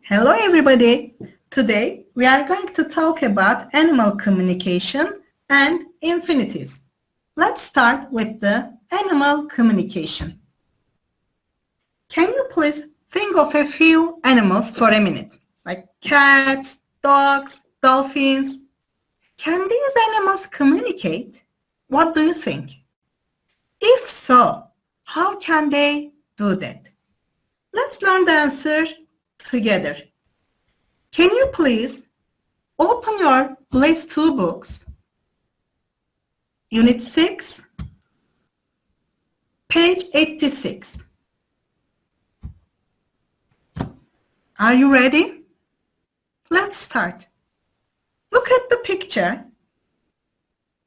Hello everybody! Today we are going to talk about animal communication and infinitives. Let's start with the animal communication. Can you please think of a few animals for a minute? Like cats, dogs, dolphins. Can these animals communicate? What do you think? If so, how can they do that? Let's learn the answer together. Can you please open your list 2 books, Unit 6, page 86. Are you ready? Let's start. Look at the picture.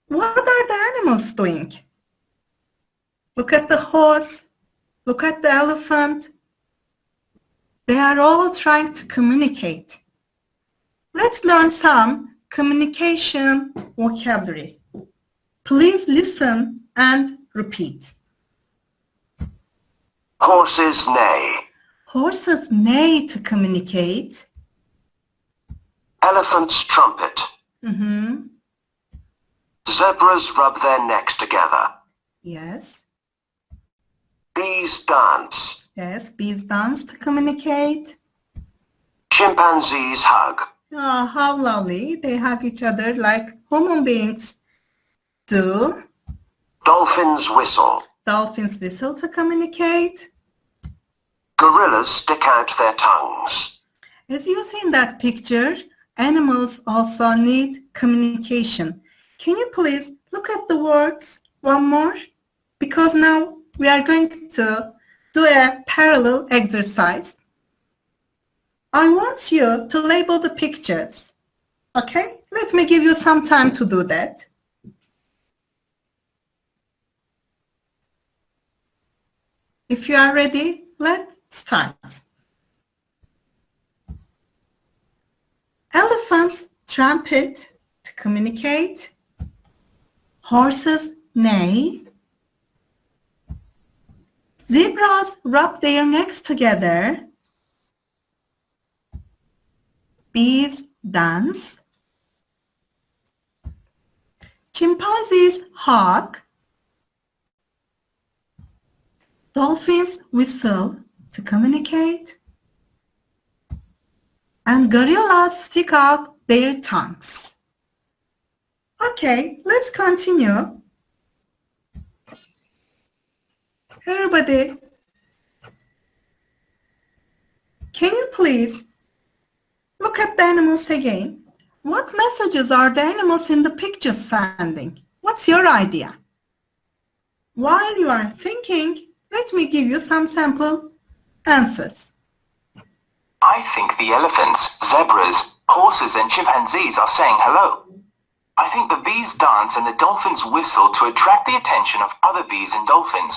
What are the animals doing? Look at the horse. Look at the elephant. They are all trying to communicate. Let's learn some communication vocabulary. Please listen and repeat. Horses neigh. Horses neigh to communicate. Elephants trumpet. Zebras rub their necks together. Yes. Bees dance. Yes, bees dance to communicate. Chimpanzees hug. Oh, how lovely. They hug each other like human beings do. Dolphins whistle. Dolphins whistle to communicate. Gorillas stick out their tongues. As you see in that picture, animals also need communication. Can you please look at the words one more? Because now we are going to do a parallel exercise. I want you to label the pictures. Okay? Let me give you some time to do that. If you are ready, let's start. Elephants trumpet to communicate. Horses neigh. Zebras rub their necks together. Bees dance. Chimpanzees hug. Dolphins whistle to communicate. And gorillas stick out their tongues. Okay, let's continue. Everybody, can you please look at the animals again? What messages are the animals in the pictures sending? What's your idea? While you are thinking, let me give you some sample answers. I think the elephants, zebras, horses and chimpanzees are saying hello. I think the bees dance and the dolphins whistle to attract the attention of other bees and dolphins.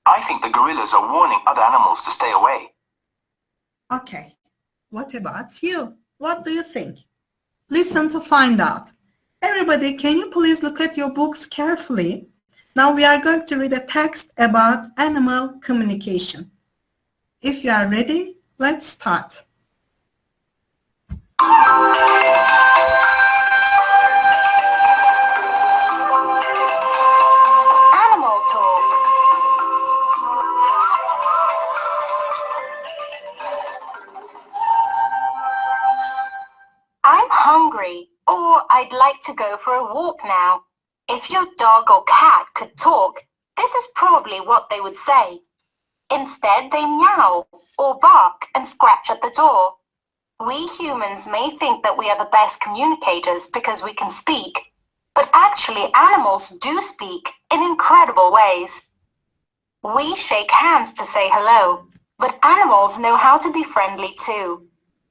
I think the gorillas are warning other animals to stay away. Okay, what about you? What do you think? Listen to find out. Everybody, can you please look at your books carefully? Now we are going to read a text about animal communication. If you are ready, let's start. Animal talk. I'm hungry, or I'd like to go for a walk now. If your dog or cat could talk, this is probably what they would say. Instead, they meow or bark and scratch at the door. We humans may think that we are the best communicators because we can speak, but actually animals do speak in incredible ways. We shake hands to say hello, but animals know how to be friendly too.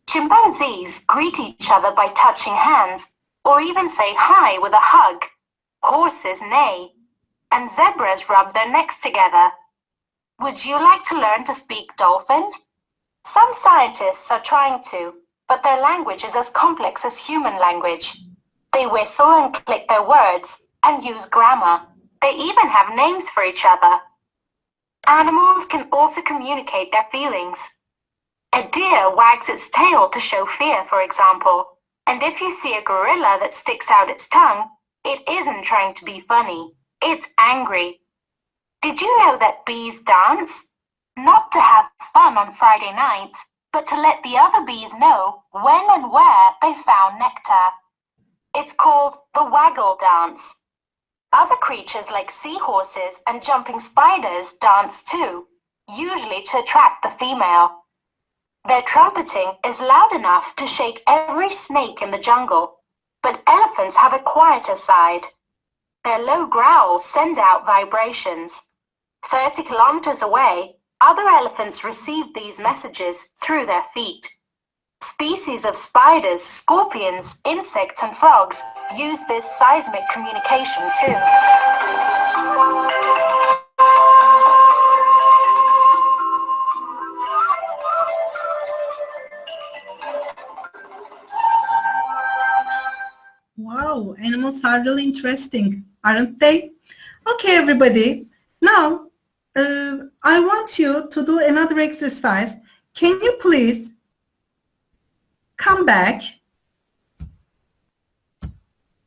Chimpanzees greet each other by touching hands or even say hi with a hug. Horses neigh, and zebras rub their necks together. Would you like to learn to speak dolphin? Some scientists are trying to, but their language is as complex as human language. They whistle and click their words and use grammar. They even have names for each other. Animals can also communicate their feelings. A deer wags its tail to show fear, for example. And if you see a gorilla that sticks out its tongue, it isn't trying to be funny. It's angry. Did you know that bees dance? Not to have fun on Friday nights, but to let the other bees know when and where they found nectar. It's called the waggle dance. Other creatures like seahorses and jumping spiders dance too, usually to attract the female. Their trumpeting is loud enough to shake every snake in the jungle, but elephants have a quieter side. Their low growls send out vibrations. 30 kilometers away, other elephants receive these messages through their feet. Species of spiders, scorpions, insects, and frogs use this seismic communication too. Wow, animals are really interesting, aren't they? Okay, everybody. Now, I want you to do another exercise. Can you please come back?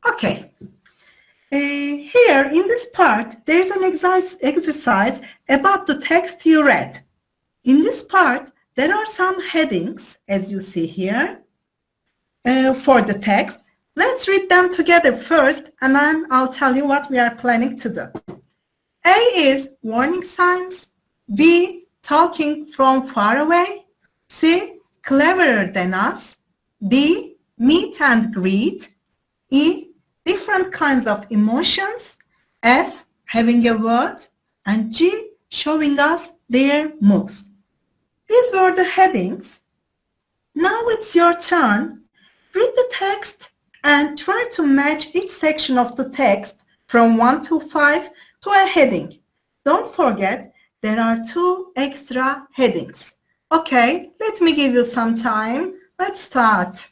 Okay. Here in this part, there's an exercise about the text you read. In this part, there are some headings, as you see here, for the text. Let's read them together first, and then I'll tell you what we are planning to do. A is warning signs. B, talking from far away. C, cleverer than us. D, meet and greet. E, different kinds of emotions. F, having a word. And G, showing us their moves. These were the headings. Now it's your turn. Read the text and try to match each section of the text from 1 to 5 to a heading. Don't forget, there are 2 extra headings. Okay, let me give you some time. Let's start.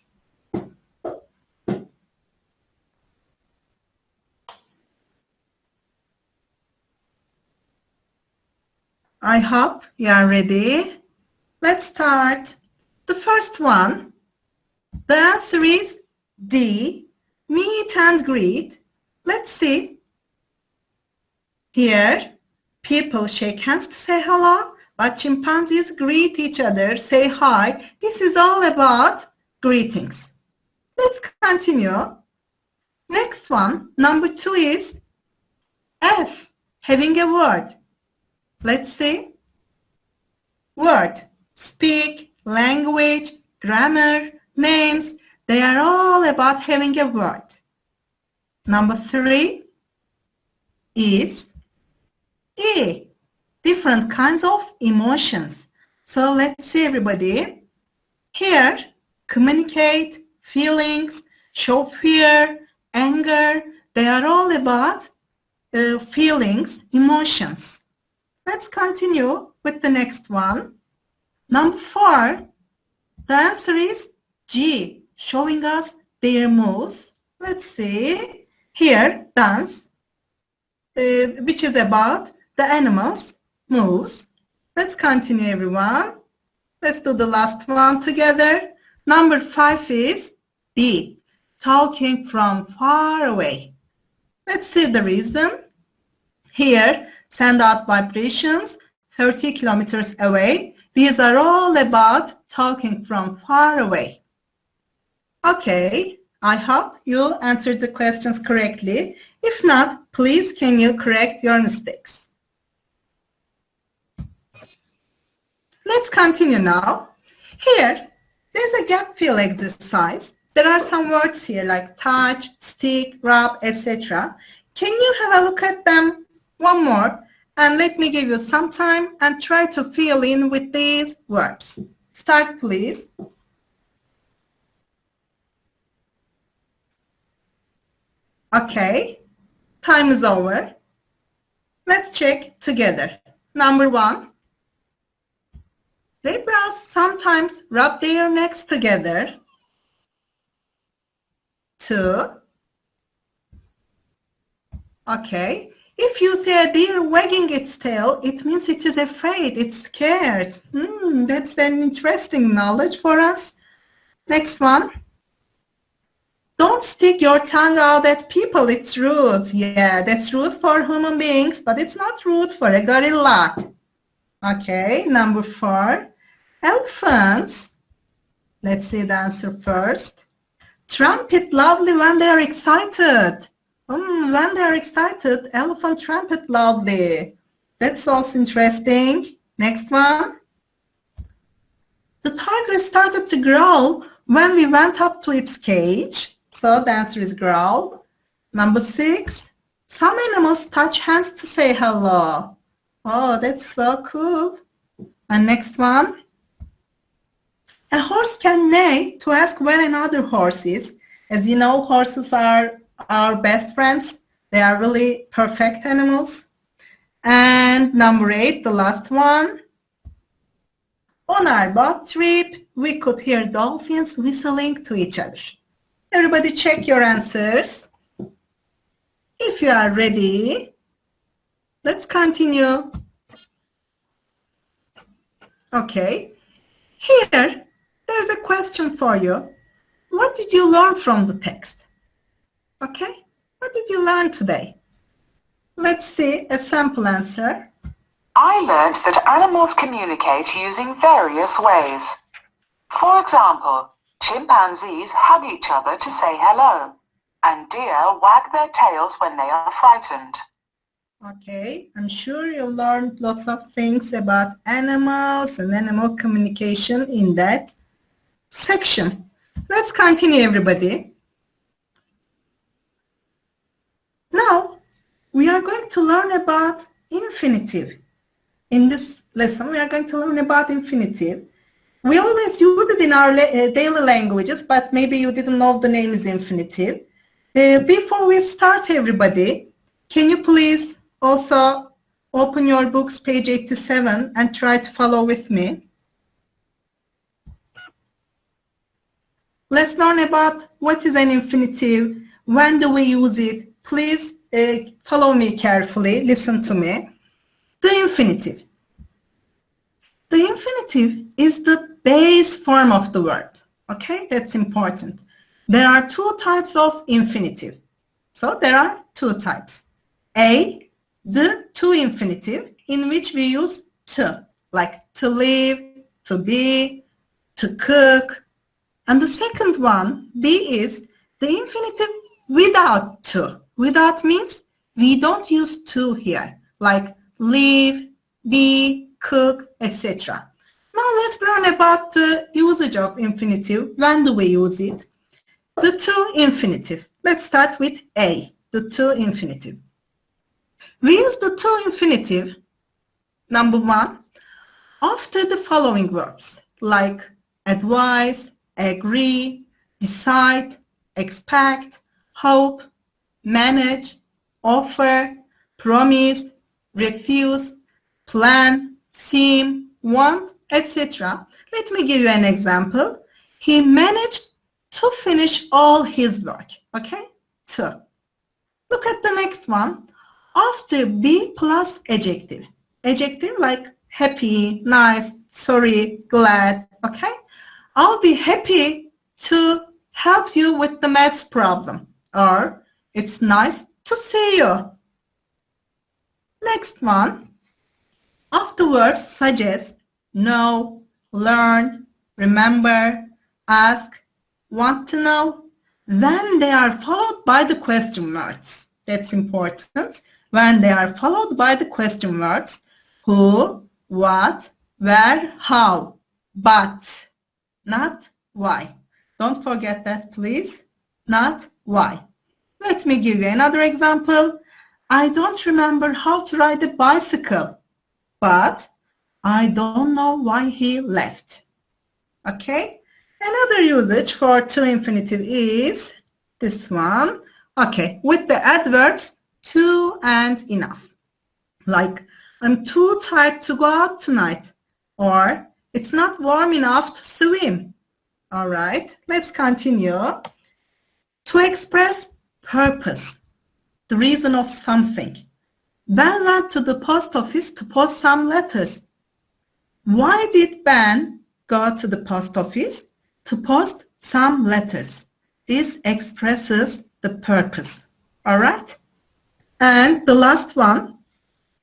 I hope you are ready. Let's start. The first one, the answer is D, meet and greet. Let's see. Here, people shake hands to say hello, but chimpanzees greet each other, say hi. This is all about greetings. Let's continue. Next one, number 2 is F, having a word. Let's see. Word, speak, language, grammar, names. They are all about having a word. Number 3 is E, different kinds of emotions. So let's see, everybody. Here, communicate, feelings, show fear, anger. They are all about feelings, emotions. Let's continue with the next one. Number 4, the answer is G, showing us their moves. Let's see. Here, dance, which is about the animals' moves. Let's continue, everyone. Let's do the last one together. Number 5 is B, talking from far away. Let's see the reason. Here, send out vibrations 30 kilometers away. These are all about talking from far away. Okay, I hope you answered the questions correctly. If not, please can you correct your mistakes? Let's continue now. Here, there's a gap fill exercise. There are some words here like touch, stick, rub, etc. Can you have a look at them one more? And let me give you some time and try to fill in with these words. Start, please. Okay, time is over. Let's check together. Number 1. Zebras sometimes rub their necks together. 2. Okay, If you see a deer wagging its tail, it means it is afraid, it's scared. That's an interesting knowledge for us. Next one. Don't stick your tongue out at people, it's rude. Yeah, that's rude for human beings, but it's not rude for a gorilla. Okay, number 4. Elephants. Let's see the answer first. Trumpet loudly when they are excited. When they are excited, elephant trumpet loudly. That's also interesting. Next one. The tiger started to growl when we went up to its cage. So the answer is growl. Number 6. Some animals touch hands to say hello. Oh, that's so cool. And next one. A horse can neigh to ask where another horse is. As you know, horses are our best friends. They are really perfect animals. And number 8, the last one. On our boat trip, we could hear dolphins whistling to each other. Everybody check your answers. If you are ready, let's continue. Okay, here, there's a question for you. What did you learn from the text? Okay, what did you learn today? Let's see a sample answer. I learned that animals communicate using various ways. For example, chimpanzees hug each other to say hello, and deer wag their tails when they are frightened. Okay, I'm sure you learned lots of things about animals and animal communication in that section. Let's continue, everybody. Now, we are going to learn about infinitive. In this lesson, we are going to learn about infinitive. We always use it in our daily languages, but maybe you didn't know the name is infinitive. Before we start, everybody, can you please also open your books, page 87, and try to follow with me. Let's learn about what is an infinitive, when do we use it. Please follow me carefully, listen to me. The infinitive. The infinitive is the base form of the verb. Okay, that's important. There are 2 types of infinitive. So there are 2 types. A, the to infinitive, in which we use to, like to live, to be, to cook. And the second one, B, is the infinitive without to. Without means we don't use to here, like live, be, cook, etc. Now let's learn about the usage of infinitive. When do we use it? The to infinitive. Let's start with A, the to infinitive. We use the to infinitive, number 1, after the following verbs, like advise, agree, decide, expect, hope, manage, offer, promise, refuse, plan, seem, want, etc. Let me give you an example. He managed to finish all his work. Okay? To. Look at the next one. After be plus adjective. Adjective like happy, nice, sorry, glad. Okay? I'll be happy to help you with the maths problem. Or it's nice to see you. Next one. Afterwards, suggest, know, learn, remember, ask, want to know. Then they are followed by the question words. That's important. When they are followed by the question words, who, what, where, how, but, not why. Don't forget that, please. Not why. Let me give you another example. I don't remember how to ride a bicycle, but I don't know why he left. Okay? Another usage for to infinitive is this one. Okay, with the adverbs to and enough. Like, I'm too tired to go out tonight. Or, it's not warm enough to swim. All right, let's continue. To express purpose, the reason of something. Ben went to the post office to post some letters. Why did Ben go to the post office? To post some letters. This expresses the purpose. All right? And the last one,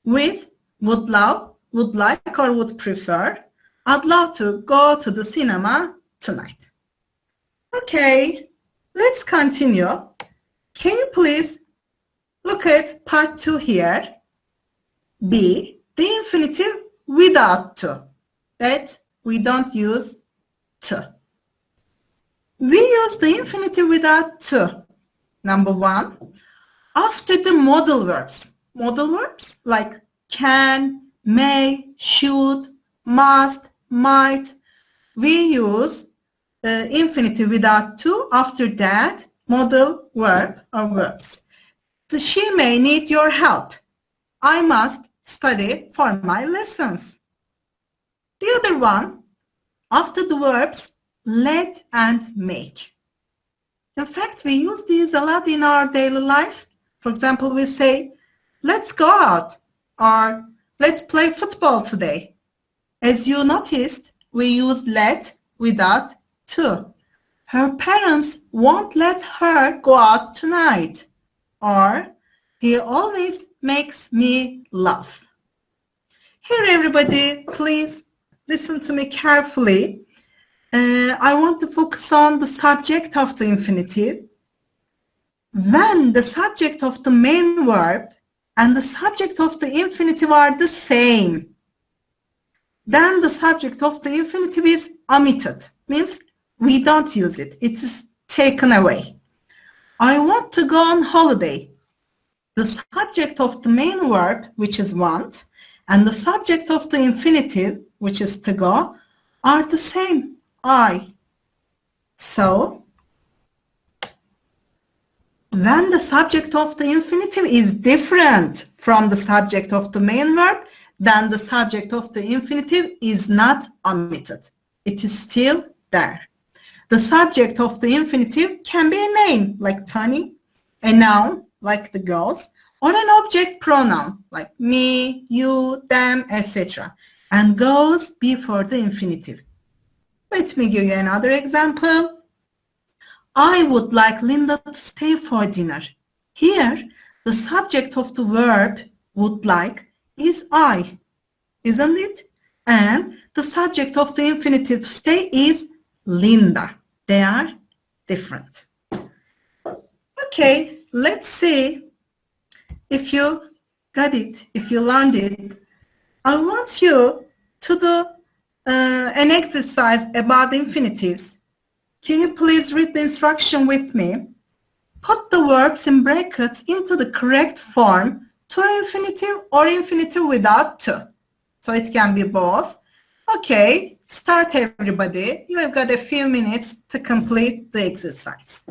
with would love, would like, or would prefer. I'd love to go to the cinema tonight. Okay, let's continue. Can you please look at part 2 here? B, the infinitive without to. That we don't use to. We use the infinitive without to. Number 1, after the modal verbs. Modal verbs like can, may, should, must, might. We use the infinitive without to after that modal verb or verbs. She may need your help. I must study for my lessons. The other one, after the verbs let and make. In fact, we use these a lot in our daily life. For example, we say, let's go out, or let's play football today. As you noticed, we use let without to. Her parents won't let her go out tonight. Or, he always makes me laugh. Here, everybody, please listen to me carefully. I want to focus on the subject of the infinitive. When the subject of the main verb and the subject of the infinitive are the same, then the subject of the infinitive is omitted. Means we don't use it. It is taken away. I want to go on holiday. The subject of the main verb, which is want, and the subject of the infinitive, which is to go, are the same. I. So, when the subject of the infinitive is different from the subject of the main verb, then the subject of the infinitive is not omitted. It is still there. The subject of the infinitive can be a name, like Tani, a noun, like the girls, or an object pronoun, like me, you, them, etc., and goes before the infinitive. Let me give you another example. I would like Linda to stay for dinner. Here, the subject of the verb would like is I, isn't it? And the subject of the infinitive to stay is Linda. They are different. Okay, let's see if you got it, if you learned it. I want you to do an exercise about infinitives. Can you please read the instruction with me? Put the verbs in brackets into the correct form, to infinitive or infinitive without to. So it can be both. Okay, start everybody. You have got a few minutes to complete the exercise.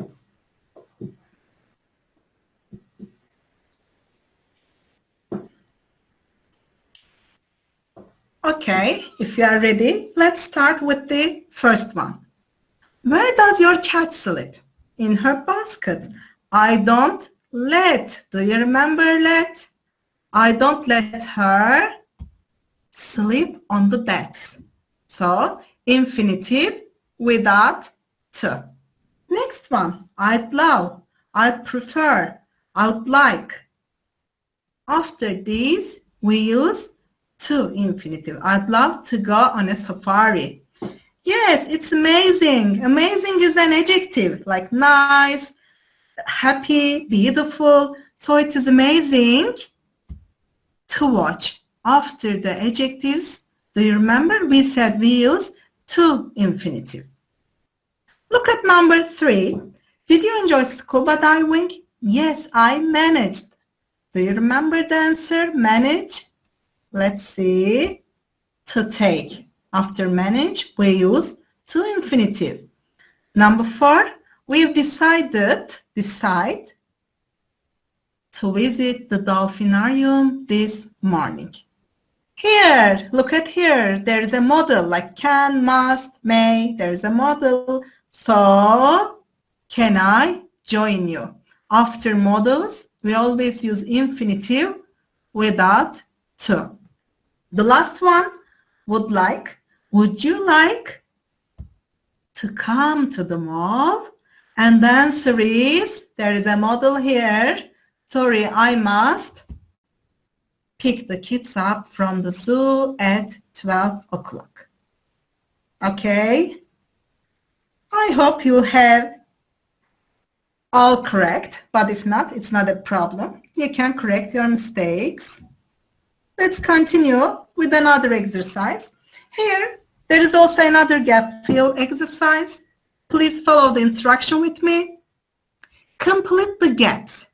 Okay, if you are ready, let's start with the first one. Where does your cat sleep? In her basket. I don't let. Do you remember let? I don't let her sleep on the bed. So, infinitive without to. Next one. I'd love. I'd prefer. I'd like. After these, we use to infinitive. I'd love to go on a safari. Yes, it's amazing. Amazing is an adjective, like nice, happy, beautiful. So it is amazing to watch. After the adjectives, do you remember we said we use to infinitive? Look at number 3. Did you enjoy scuba diving? Yes, I managed. Do you remember the answer? Manage. Let's see. To take. After manage, we use to infinitive. Number 4, we've decide to visit the dolphinarium this morning. Here, look at here. There's a model like can, must, may. There's a model. So, can I join you? After models, we always use infinitive without to. The last one, would you like to come to the mall? And the answer is, there is a model here. Sorry, I must pick the kids up from the zoo at 12 o'clock. Okay? I hope you have all correct, but if not, it's not a problem. You can correct your mistakes. Let's continue with another exercise. Here, there is also another gap fill exercise. Please follow the instruction with me. Complete the gaps.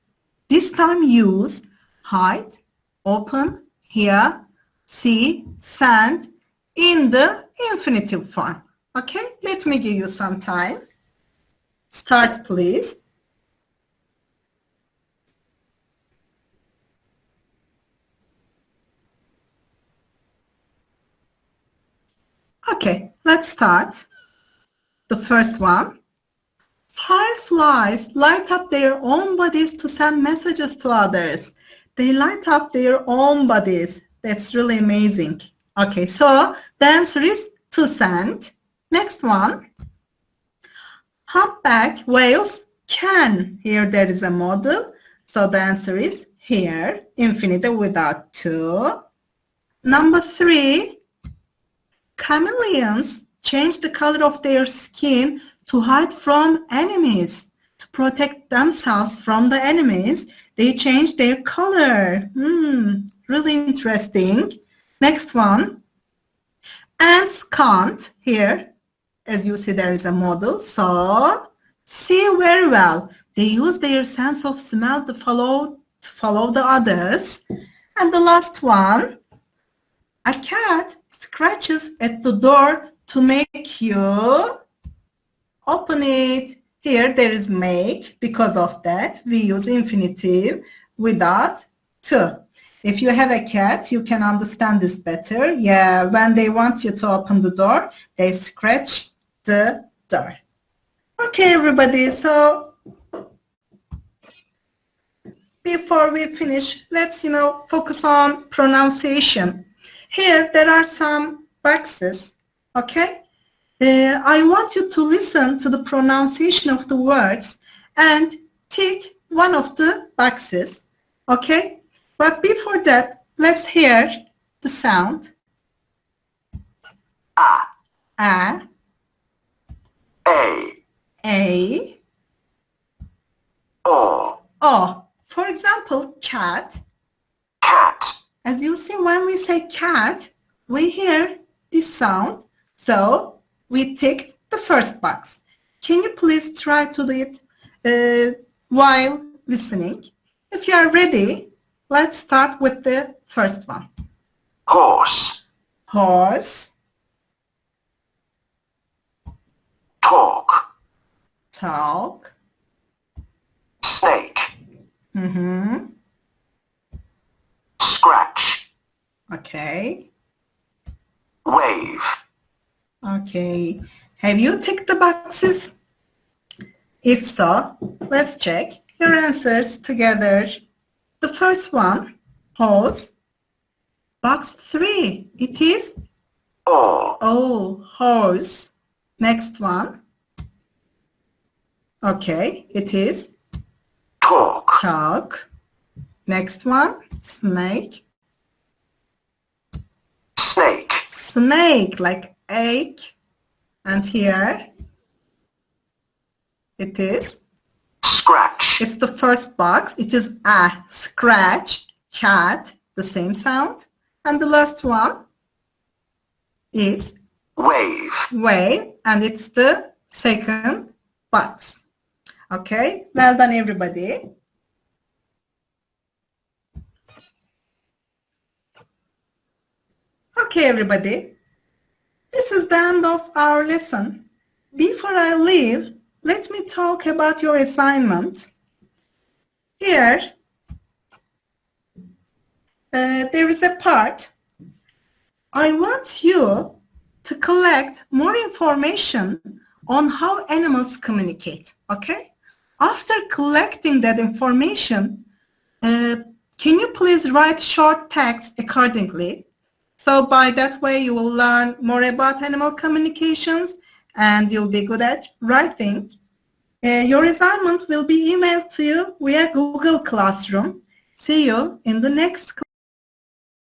This time use hide, open, hear, see, send in the infinitive form. Okay, let me give you some time. Start, please. Okay, let's start. The first one. Fireflies light up their own bodies to send messages to others. They light up their own bodies. That's really amazing. Okay, so the answer is to send. Next one. Humpback whales can. Here there is a model. So the answer is here. Infinitive without to. Number 3. Chameleons change the color of their skin to hide from enemies. To protect themselves from the enemies, they change their color. Really interesting. Next one. Ants can't. Here, as you see, there is a model. So, see very well. They use their sense of smell to follow the others. And the last one. A cat scratches at the door to make you open it. Here there is make. Because of that, we use infinitive without to. If you have a cat, you can understand this better. Yeah, when they want you to open the door, they scratch the door. Okay, everybody, so before we finish, let's, focus on pronunciation. Here, there are some boxes, okay? I want you to listen to the pronunciation of the words and tick one of the boxes, okay? But before that, let's hear the sound. A. A. O. For example, cat. Cat. As you see, when we say cat, we hear this sound. So we ticked the first box. Can you please try to do it while listening? If you are ready, let's start with the first one. Horse. Horse. Talk. Talk. Snake. Scratch. Okay. Wave. Okay. Have you ticked the boxes? If so, let's check your answers together. The first one, horse. Box 3, it is horse. Next one. Okay, it is talk. Next one, snake. Snake, like egg. And here it is scratch. It's the first box. It is a scratch, cat, the same sound. And the last one is wave, and it's the second box. Okay, well done, everybody. Okay, everybody, this is the end of our lesson. Before I leave, let me talk about your assignment. Here, there is a part. I want you to collect more information on how animals communicate, okay? After collecting that information, Can you please write short text accordingly? So by that way you will learn more about animal communications and you'll be good at writing. Your assignment will be emailed to you via Google Classroom. See you in the next class.